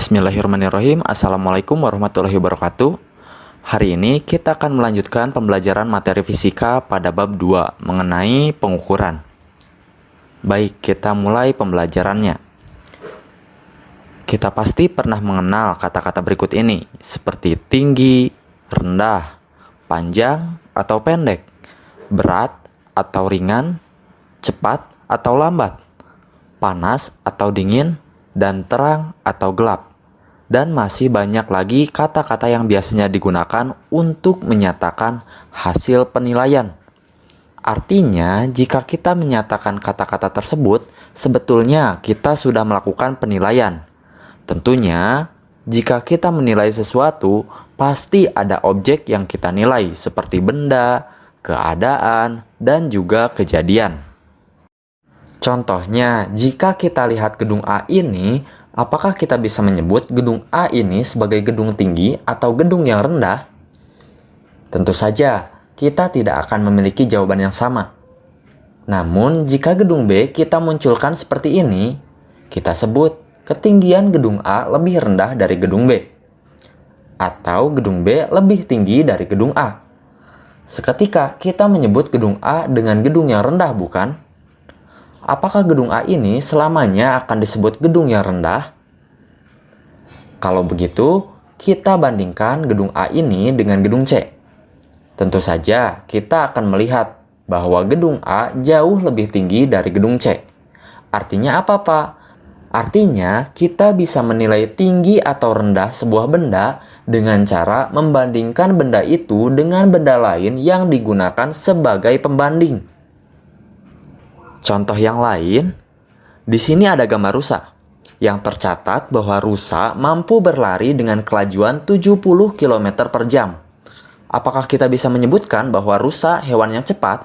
Bismillahirrahmanirrahim. Assalamualaikum warahmatullahi wabarakatuh. Hari ini kita akan melanjutkan pembelajaran materi fisika pada bab 2 mengenai pengukuran. Baik, kita mulai pembelajarannya. Kita pasti pernah mengenal kata-kata berikut ini, seperti tinggi, rendah, panjang atau pendek, berat atau ringan, cepat atau lambat, panas atau dingin, dan terang atau gelap. Dan masih banyak lagi kata-kata yang biasanya digunakan untuk menyatakan hasil penilaian. Artinya, jika kita menyatakan kata-kata tersebut, sebetulnya kita sudah melakukan penilaian. Tentunya, jika kita menilai sesuatu, pasti ada objek yang kita nilai, seperti benda, keadaan, dan juga kejadian. Contohnya, jika kita lihat gedung A ini, apakah kita bisa menyebut gedung A ini sebagai gedung tinggi atau gedung yang rendah? Tentu saja, kita tidak akan memiliki jawaban yang sama. Namun, jika gedung B kita munculkan seperti ini, kita sebut ketinggian gedung A lebih rendah dari gedung B. Atau gedung B lebih tinggi dari gedung A. Seketika kita menyebut gedung A dengan gedung yang rendah, bukan? Apakah gedung A ini selamanya akan disebut gedung yang rendah? Kalau begitu, kita bandingkan gedung A ini dengan gedung C. Tentu saja, kita akan melihat bahwa gedung A jauh lebih tinggi dari gedung C. Artinya apa, Pak? Artinya, kita bisa menilai tinggi atau rendah sebuah benda dengan cara membandingkan benda itu dengan benda lain yang digunakan sebagai pembanding. Contoh yang lain, di sini ada gambar rusa yang tercatat bahwa rusa mampu berlari dengan kelajuan 70 km per jam. Apakah kita bisa menyebutkan bahwa rusa hewan yang cepat?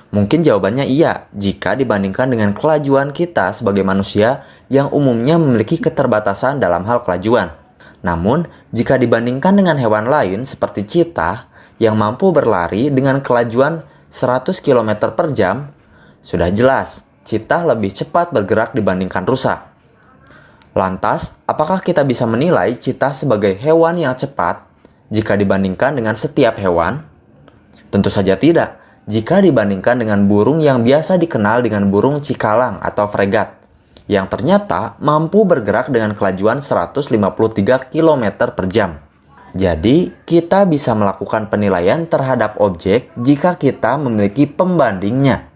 Mungkin jawabannya iya jika dibandingkan dengan kelajuan kita sebagai manusia yang umumnya memiliki keterbatasan dalam hal kelajuan. Namun, jika dibandingkan dengan hewan lain seperti cheetah yang mampu berlari dengan kelajuan 100 km per jam, sudah jelas, cheetah lebih cepat bergerak dibandingkan rusa. Lantas, apakah kita bisa menilai cheetah sebagai hewan yang cepat jika dibandingkan dengan setiap hewan? Tentu saja tidak, jika dibandingkan dengan burung yang biasa dikenal dengan burung cikalang atau fregat, yang ternyata mampu bergerak dengan kelajuan 153 km per jam. Jadi, kita bisa melakukan penilaian terhadap objek jika kita memiliki pembandingnya.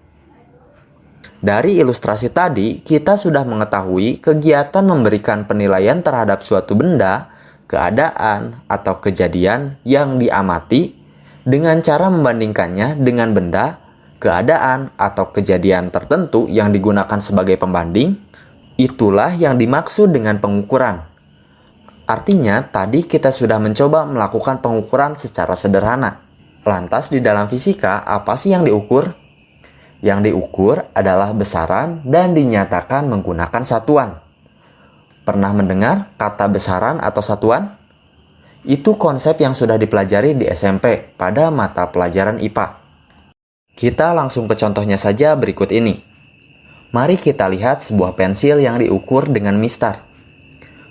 Dari ilustrasi tadi, kita sudah mengetahui kegiatan memberikan penilaian terhadap suatu benda, keadaan, atau kejadian yang diamati dengan cara membandingkannya dengan benda, keadaan, atau kejadian tertentu yang digunakan sebagai pembanding. Itulah yang dimaksud dengan pengukuran. Artinya, tadi kita sudah mencoba melakukan pengukuran secara sederhana. Lantas, di dalam fisika, apa sih yang diukur? Yang diukur adalah besaran dan dinyatakan menggunakan satuan. Pernah mendengar kata besaran atau satuan? Itu konsep yang sudah dipelajari di SMP pada mata pelajaran IPA. Kita langsung ke contohnya saja berikut ini. Mari kita lihat sebuah pensil yang diukur dengan mistar.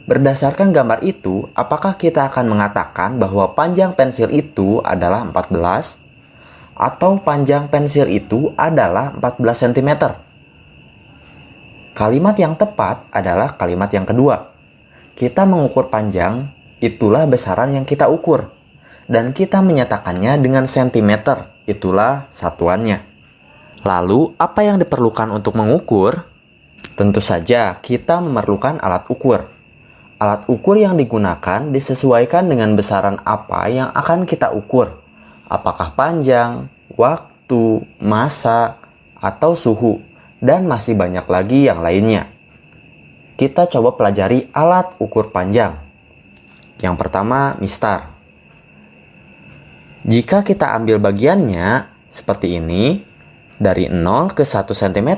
Berdasarkan gambar itu, apakah kita akan mengatakan bahwa panjang pensil itu adalah 14? Atau panjang pensil itu adalah 14 cm. Kalimat yang tepat adalah kalimat yang kedua. Kita mengukur panjang, itulah besaran yang kita ukur. Dan kita menyatakannya dengan sentimeter, itulah satuannya. Lalu, apa yang diperlukan untuk mengukur? Tentu saja, kita memerlukan alat ukur. Alat ukur yang digunakan disesuaikan dengan besaran apa yang akan kita ukur. Apakah panjang, waktu, massa, atau suhu, dan masih banyak lagi yang lainnya. Kita coba pelajari alat ukur panjang. Yang pertama, mistar. Jika kita ambil bagiannya seperti ini, dari 0 ke 1 cm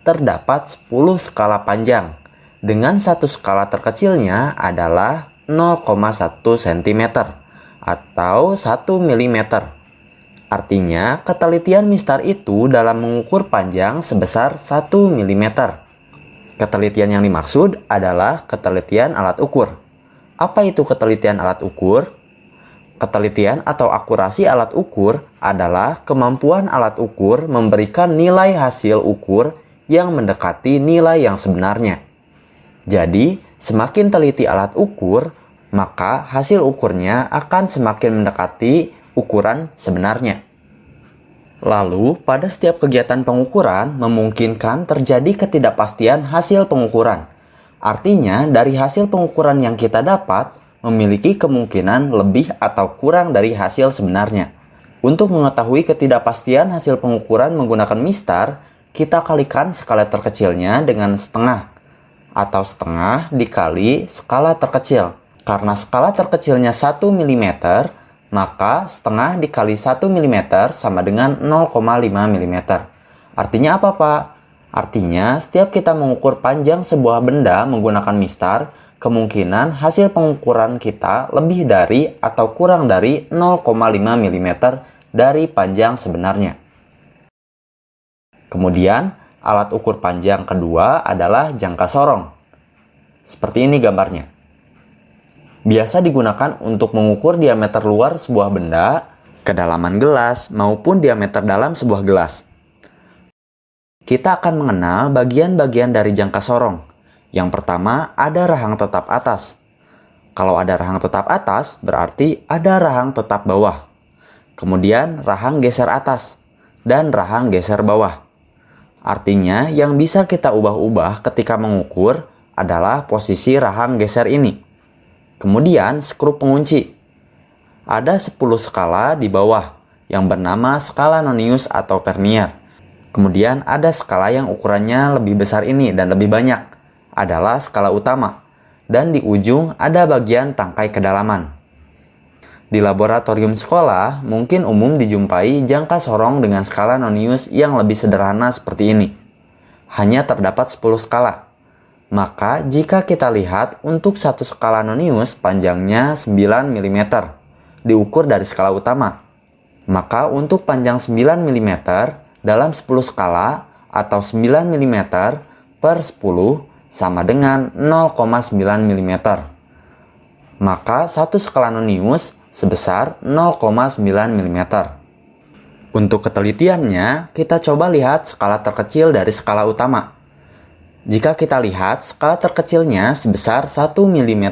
terdapat 10 skala panjang, dengan satu skala terkecilnya adalah 0,1 cm atau 1 mm. Artinya, ketelitian mistar itu dalam mengukur panjang sebesar 1 mm. Ketelitian yang dimaksud adalah ketelitian alat ukur. Apa itu ketelitian alat ukur? Ketelitian atau akurasi alat ukur adalah kemampuan alat ukur memberikan nilai hasil ukur yang mendekati nilai yang sebenarnya. Jadi, semakin teliti alat ukur, maka hasil ukurnya akan semakin mendekati ukuran sebenarnya. Lalu, pada setiap kegiatan pengukuran memungkinkan terjadi ketidakpastian hasil pengukuran. Artinya, dari hasil pengukuran yang kita dapat, memiliki kemungkinan lebih atau kurang dari hasil sebenarnya. Untuk mengetahui ketidakpastian hasil pengukuran menggunakan mistar, kita kalikan skala terkecilnya dengan setengah, atau setengah dikali skala terkecil. Karena skala terkecilnya 1 mm, maka setengah dikali 1 mm sama dengan 0,5 mm. Artinya apa, Pak? Artinya, setiap kita mengukur panjang sebuah benda menggunakan mistar, kemungkinan hasil pengukuran kita lebih dari atau kurang dari 0,5 mm dari panjang sebenarnya. Kemudian, alat ukur panjang kedua adalah jangka sorong. Seperti ini gambarnya. Biasa digunakan untuk mengukur diameter luar sebuah benda, kedalaman gelas, maupun diameter dalam sebuah gelas. Kita akan mengenal bagian-bagian dari jangka sorong. Yang pertama, ada rahang tetap atas. Kalau ada rahang tetap atas, berarti ada rahang tetap bawah. Kemudian, rahang geser atas dan rahang geser bawah. Artinya, yang bisa kita ubah-ubah ketika mengukur adalah posisi rahang geser ini. Kemudian, skrup pengunci. Ada 10 skala di bawah yang bernama skala Nonius atau Vernier. Kemudian, ada skala yang ukurannya lebih besar ini dan lebih banyak, adalah skala utama, dan di ujung ada bagian tangkai kedalaman. Di laboratorium sekolah, mungkin umum dijumpai jangka sorong dengan skala Nonius yang lebih sederhana seperti ini. Hanya terdapat 10 skala. Maka, jika kita lihat untuk satu skala Nonius panjangnya 9 mm, diukur dari skala utama. Maka, untuk panjang 9 mm dalam 10 skala atau 9 mm per 10 sama dengan 0,9 mm. Maka satu skala Nonius sebesar 0,9 mm. Untuk ketelitiannya, kita coba lihat skala terkecil dari skala utama. Jika kita lihat skala terkecilnya sebesar 1 mm,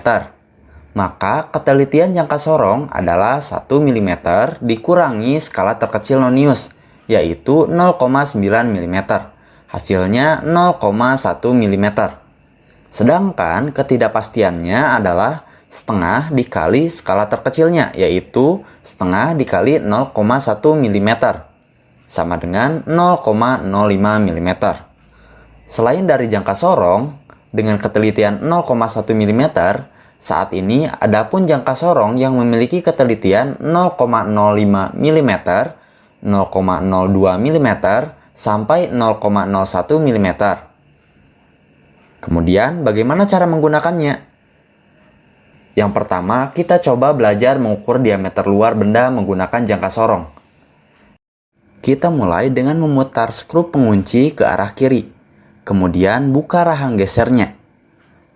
maka ketelitian jangka sorong adalah 1 mm dikurangi skala terkecil Nonius, yaitu 0,9 mm. Hasilnya 0,1 mm. Sedangkan ketidakpastiannya adalah setengah dikali skala terkecilnya, yaitu setengah dikali 0,1 mm, sama dengan 0,05 mm. Selain dari jangka sorong, dengan ketelitian 0,1 mm, saat ini ada pun jangka sorong yang memiliki ketelitian 0,05 mm, 0,02 mm, sampai 0,01 mm. Kemudian, bagaimana cara menggunakannya? Yang pertama, kita coba belajar mengukur diameter luar benda menggunakan jangka sorong. Kita mulai dengan memutar skrup pengunci ke arah kiri. Kemudian, buka rahang gesernya.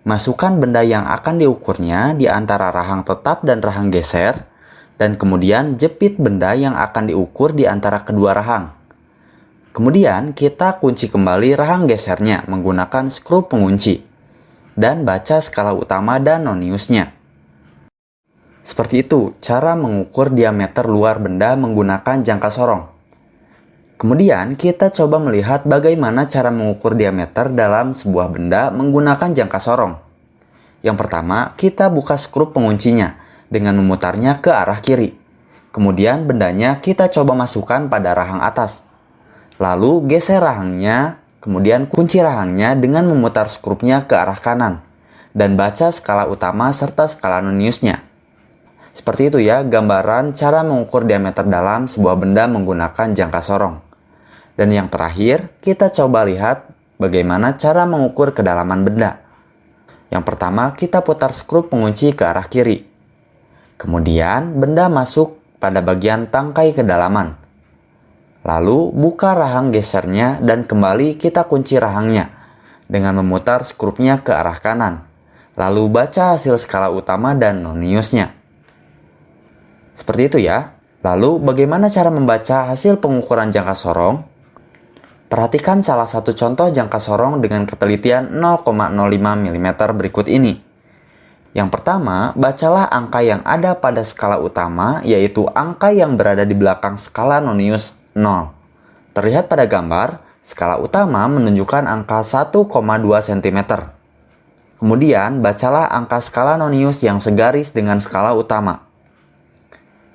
Masukkan benda yang akan diukurnya di antara rahang tetap dan rahang geser, dan kemudian jepit benda yang akan diukur di antara kedua rahang. Kemudian kita kunci kembali rahang gesernya menggunakan skrup pengunci dan baca skala utama dan Noniusnya. Seperti itu cara mengukur diameter luar benda menggunakan jangka sorong. Kemudian kita coba melihat bagaimana cara mengukur diameter dalam sebuah benda menggunakan jangka sorong. Yang pertama, kita buka skrup penguncinya dengan memutarnya ke arah kiri. Kemudian bendanya kita coba masukkan pada rahang atas. Lalu geser rahangnya, kemudian kunci rahangnya dengan memutar skrupnya ke arah kanan. Dan baca skala utama serta skala Noniusnya. Seperti itu ya gambaran cara mengukur diameter dalam sebuah benda menggunakan jangka sorong. Dan yang terakhir, kita coba lihat bagaimana cara mengukur kedalaman benda. Yang pertama, kita putar skrup pengunci ke arah kiri. Kemudian, benda masuk pada bagian tangkai kedalaman. Lalu buka rahang gesernya dan kembali kita kunci rahangnya. dengan memutar skrupnya ke arah kanan. Lalu baca hasil skala utama dan noniusnya. Seperti itu ya. Lalu bagaimana cara membaca hasil pengukuran jangka sorong? Perhatikan salah satu contoh jangka sorong dengan ketelitian 0,05 mm berikut ini. Yang pertama, bacalah angka yang ada pada skala utama, yaitu angka yang berada di belakang skala nonius 0. Terlihat pada gambar, skala utama menunjukkan angka 1,2 cm. Kemudian, bacalah angka skala nonius yang segaris dengan skala utama.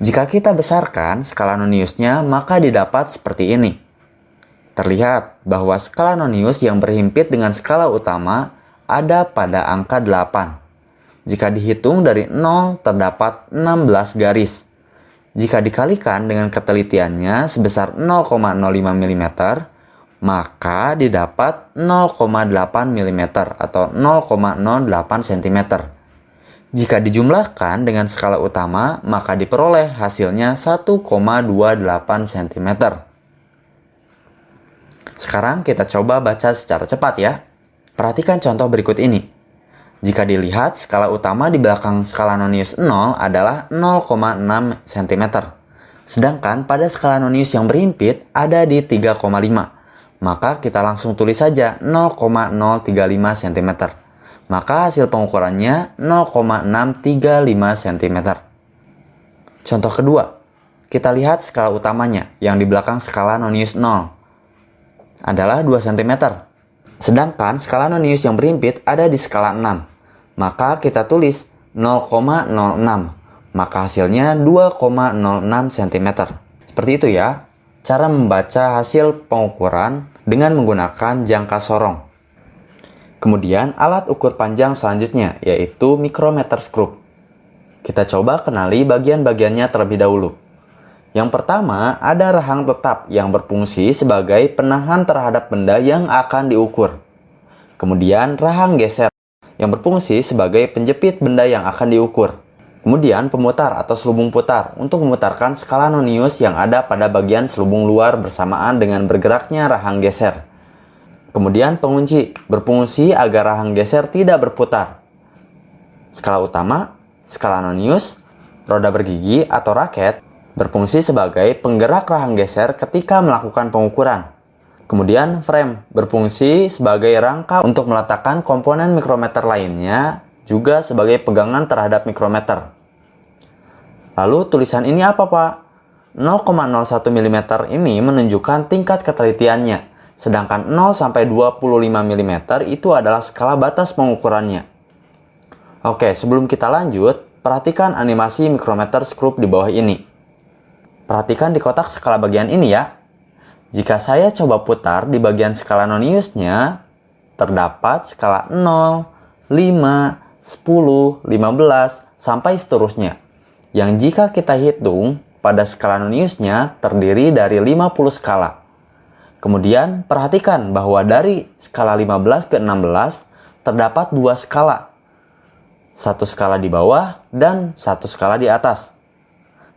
Jika kita besarkan skala noniusnya, maka didapat seperti ini. Terlihat bahwa skala nonius yang berhimpit dengan skala utama ada pada angka 8. Jika dihitung dari 0, terdapat 16 garis. Jika dikalikan dengan ketelitiannya sebesar 0,05 mm, maka didapat 0,8 mm atau 0,08 cm. Jika dijumlahkan dengan skala utama, maka diperoleh hasilnya 1,28 cm. Sekarang kita coba baca secara cepat ya. Perhatikan contoh berikut ini. Jika dilihat, skala utama di belakang skala nonius 0 adalah 0,6 cm. Sedangkan pada skala nonius yang berhimpit ada di 3,5. Maka kita langsung tulis saja 0,035 cm. Maka hasil pengukurannya 0,635 cm. Contoh kedua, kita lihat skala utamanya yang di belakang skala nonius 0 adalah 2 cm. Sedangkan skala nonius yang berhimpit ada di skala 6. Maka kita tulis 0,06. Maka hasilnya 2,06 cm. Seperti itu ya, cara membaca hasil pengukuran dengan menggunakan jangka sorong. Kemudian alat ukur panjang selanjutnya yaitu micrometer skrup. Kita coba kenali bagian-bagiannya terlebih dahulu. Yang pertama ada rahang tetap yang berfungsi sebagai penahan terhadap benda yang akan diukur. Kemudian rahang geser yang berfungsi sebagai penjepit benda yang akan diukur. Kemudian pemutar atau selubung putar untuk memutarkan skala nonius yang ada pada bagian selubung luar bersamaan dengan bergeraknya rahang geser. Kemudian pengunci berfungsi agar rahang geser tidak berputar. Skala utama, skala nonius, roda bergigi atau raket berfungsi sebagai penggerak rahang geser ketika melakukan pengukuran. Kemudian frame berfungsi sebagai rangka untuk meletakkan komponen mikrometer lainnya, juga sebagai pegangan terhadap mikrometer. Lalu tulisan ini apa Pak? 0,01 mm ini menunjukkan tingkat ketelitiannya. Sedangkan 0 sampai 25 mm itu adalah skala batas pengukurannya. Oke, sebelum kita lanjut, perhatikan animasi micrometer skrup di bawah ini. Perhatikan di kotak skala bagian ini ya. Jika saya coba putar di bagian skala noniusnya, terdapat skala 0, 5, 10, 15, sampai seterusnya. Yang jika kita hitung, pada skala noniusnya terdiri dari 50 skala. Kemudian perhatikan bahwa dari skala 15 ke 16 terdapat 2 skala. Satu skala di bawah dan satu skala di atas.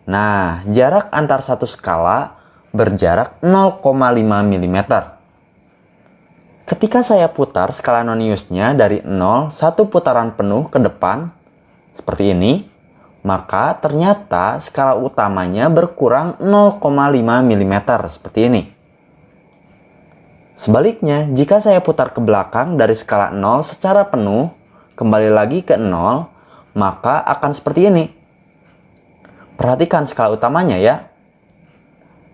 Nah, jarak antar satu skala berjarak 0,5 mm. Ketika saya putar skala noniusnya dari 0 satu putaran penuh ke depan, seperti ini, maka ternyata skala utamanya berkurang 0,5 mm seperti ini. Sebaliknya, jika saya putar ke belakang dari skala 0 secara penuh, kembali lagi ke 0, maka akan seperti ini. Perhatikan skala utamanya ya.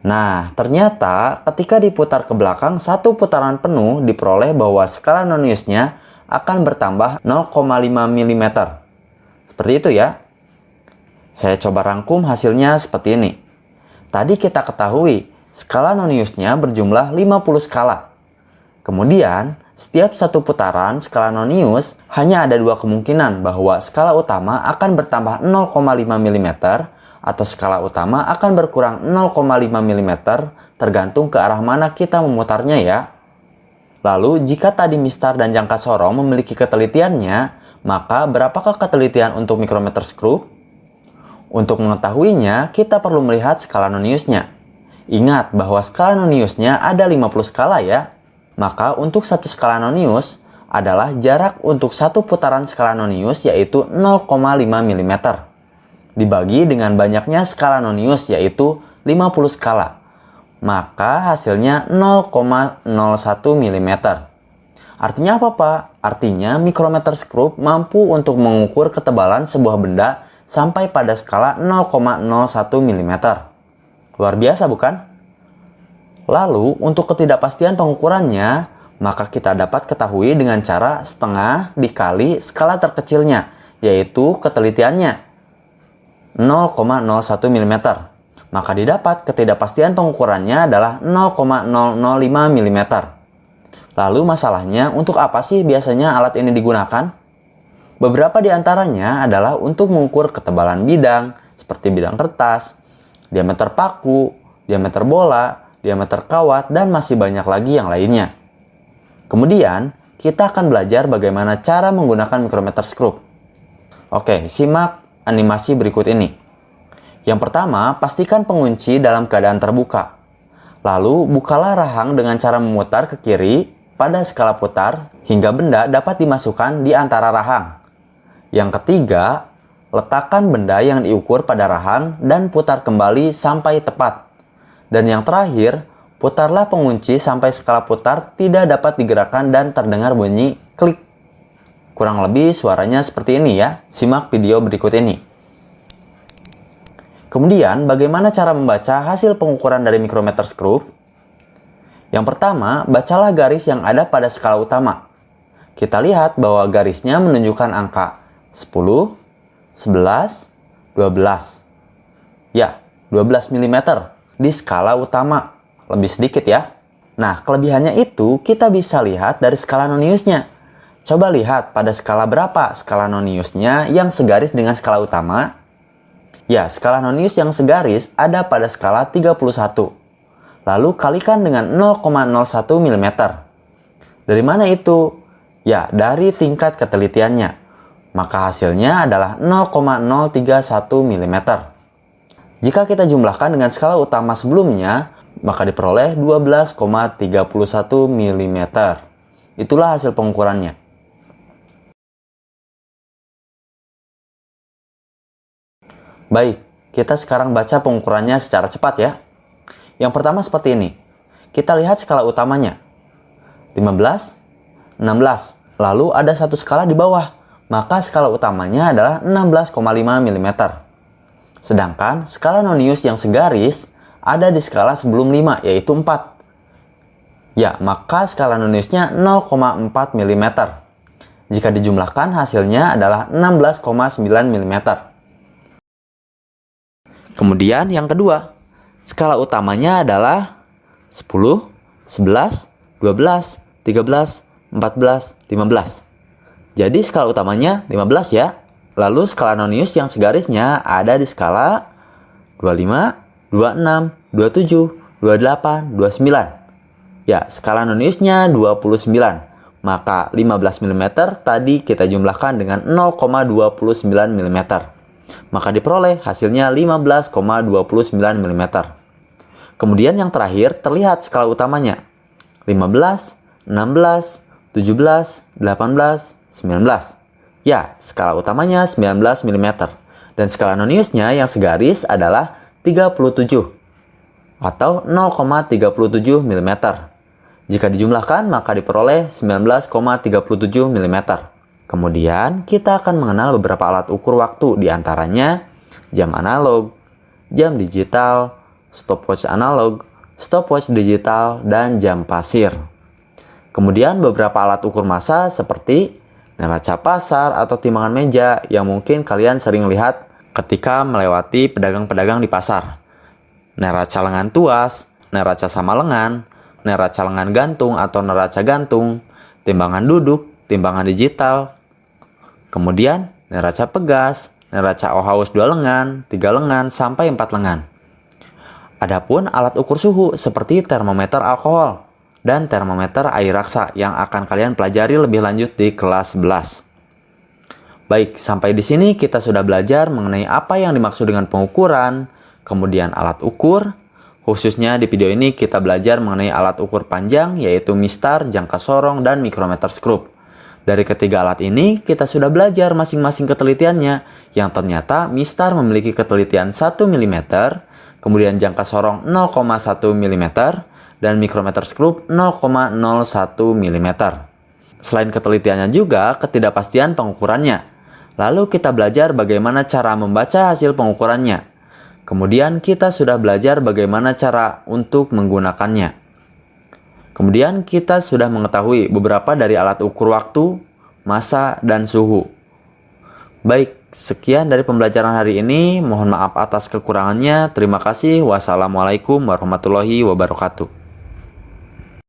Nah, ternyata ketika diputar ke belakang satu putaran penuh diperoleh bahwa skala noniusnya akan bertambah 0,5 mm. Seperti itu ya. Saya coba rangkum hasilnya seperti ini. Tadi kita ketahui skala noniusnya berjumlah 50 skala. Kemudian, setiap satu putaran skala nonius hanya ada dua kemungkinan bahwa skala utama akan bertambah 0,5 mm atau skala utama akan berkurang 0,5 mm tergantung ke arah mana kita memutarnya ya. Lalu, jika tadi mistar dan jangka sorong memiliki ketelitiannya, maka berapakah ketelitian untuk micrometer skrup? Untuk mengetahuinya, kita perlu melihat skala noniusnya. Ingat bahwa skala noniusnya ada 50 skala ya. Maka untuk satu skala nonius, adalah jarak untuk satu putaran skala nonius yaitu 0,5 mm. Dibagi dengan banyaknya skala nonius yaitu 50 skala. Maka hasilnya 0,01 mm. Artinya apa, Pak? Artinya micrometer scope mampu untuk mengukur ketebalan sebuah benda sampai pada skala 0,01 mm. Luar biasa bukan? Lalu untuk ketidakpastian pengukurannya, maka kita dapat ketahui dengan cara setengah dikali skala terkecilnya, yaitu ketelitiannya 0,01 mm. Maka didapat ketidakpastian pengukurannya adalah 0,005 mm. Lalu masalahnya, untuk apa sih biasanya alat ini digunakan? Beberapa di antaranya adalah untuk mengukur ketebalan bidang, seperti bidang kertas, diameter paku, diameter bola, diameter kawat, dan masih banyak lagi yang lainnya. Kemudian, kita akan belajar bagaimana cara menggunakan micrometer scope. Oke, simak animasi berikut ini. Yang pertama, pastikan pengunci dalam keadaan terbuka. Lalu, bukalah rahang dengan cara memutar ke kiri pada skala putar hingga benda dapat dimasukkan di antara rahang. Yang ketiga, letakkan benda yang diukur pada rahang dan putar kembali sampai tepat. Dan yang terakhir, putarlah pengunci sampai skala putar tidak dapat digerakkan dan terdengar bunyi klik. Kurang lebih suaranya seperti ini ya. Simak video berikut ini. Kemudian, bagaimana cara membaca hasil pengukuran dari micrometer scope? Yang pertama, bacalah garis yang ada pada skala utama. Kita lihat bahwa garisnya menunjukkan angka 10, 11, 12. Ya, 12 mm di skala utama. Lebih sedikit ya. Nah, kelebihannya itu kita bisa lihat dari skala noniusnya. Coba lihat pada skala berapa skala noniusnya yang segaris dengan skala utama. Ya, skala nonius yang segaris ada pada skala 31. Lalu kalikan dengan 0,01 mm. Dari mana itu? Ya, dari tingkat ketelitiannya. Maka hasilnya adalah 0,031 mm. Jika kita jumlahkan dengan skala utama sebelumnya, maka diperoleh 12,31 mm. Itulah hasil pengukurannya. Baik, kita sekarang baca pengukurannya secara cepat ya. Yang pertama seperti ini. Kita lihat skala utamanya. 15, 16. Lalu ada satu skala di bawah. Maka skala utamanya adalah 16,5 mm. Sedangkan skala nonius yang segaris ada di skala sebelum 5, yaitu 4. Ya, maka skala noniusnya 0,4 mm. Jika dijumlahkan hasilnya adalah 16,9 mm. Kemudian yang kedua, skala utamanya adalah 10, 11, 12, 13, 14, 15. Jadi skala utamanya 15 ya. Lalu skala nonius yang segarisnya ada di skala 25, 26, 27, 28, 29. Ya, skala noniusnya 29. Maka 15 mm tadi kita jumlahkan dengan 0,29 mm. Maka diperoleh hasilnya 15,29 mm. Kemudian yang terakhir terlihat skala utamanya. 15, 16, 17, 18, 19. Ya, skala utamanya 19 mm. Dan skala noniusnya yang segaris adalah 37 atau 0,37 mm. Jika dijumlahkan maka diperoleh 19,37 mm. Kemudian kita akan mengenal beberapa alat ukur waktu, diantaranya jam analog, jam digital, stopwatch analog, stopwatch digital, dan jam pasir. Kemudian beberapa alat ukur massa seperti neraca pasar atau timbangan meja yang mungkin kalian sering lihat ketika melewati pedagang-pedagang di pasar. Neraca lengan tuas, neraca sama lengan, neraca lengan gantung atau neraca gantung, timbangan duduk, timbangan digital, kemudian neraca pegas, neraca Ohaus 2 lengan, 3 lengan, sampai 4 lengan. Adapun alat ukur suhu seperti termometer alkohol dan termometer air raksa yang akan kalian pelajari lebih lanjut di kelas 11. Baik, sampai di sini kita sudah belajar mengenai apa yang dimaksud dengan pengukuran, kemudian alat ukur. Khususnya di video ini kita belajar mengenai alat ukur panjang yaitu mistar, jangka sorong, dan micrometer scope. Dari ketiga alat ini, kita sudah belajar masing-masing ketelitiannya, yang ternyata mistar memiliki ketelitian 1 mm, kemudian jangka sorong 0,1 mm, dan mikrometer skrup 0,01 mm. Selain ketelitiannya juga ketidakpastian pengukurannya. Lalu kita belajar bagaimana cara membaca hasil pengukurannya. Kemudian kita sudah belajar bagaimana cara untuk menggunakannya. Kemudian kita sudah mengetahui beberapa dari alat ukur waktu, massa, dan suhu. Baik, sekian dari pembelajaran hari ini. Mohon maaf atas kekurangannya. Terima kasih. Wassalamualaikum warahmatullahi wabarakatuh.